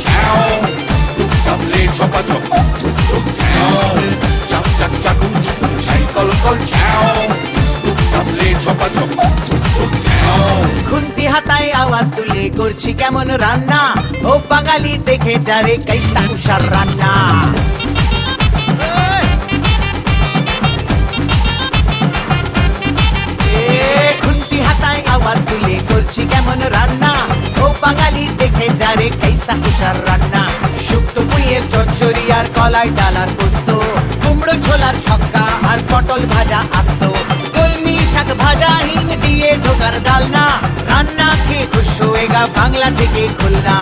ছ্যাও, টুকটাপলে ঝপাঝপ টুক টুক ঠ্যাও, চাক চাক চাকুম চুকুম ছাই কল কল ছ্যাও, টুকটাপলে ঝপাঝপ টুক টুক ঠ্যাও। খুন্তি হাতায় আওয়াজ তুলে করছি কেমন রান্না, ও বাঙালি দেখে যারে কাইসা উষার রান্না। খুন্তি হাতায় আওয়াজ তুলে করছি কেমন রান্না, ও বাঙালি দেখে যারে কাইসা উষার রান্না। শুক্তো পুইয়ের চচ্চড়ি আর কলাই ডালার পোস্ত, কুমড়ো ছোলার ছক্কা আর পটল ভাজা আস্ত, কলমি শাক ভাজা হিং দিয়ে ঢোকার ডালনা। রান্না খেয়ে খুশ হয়েগা বাংলা থেকে খুলনা।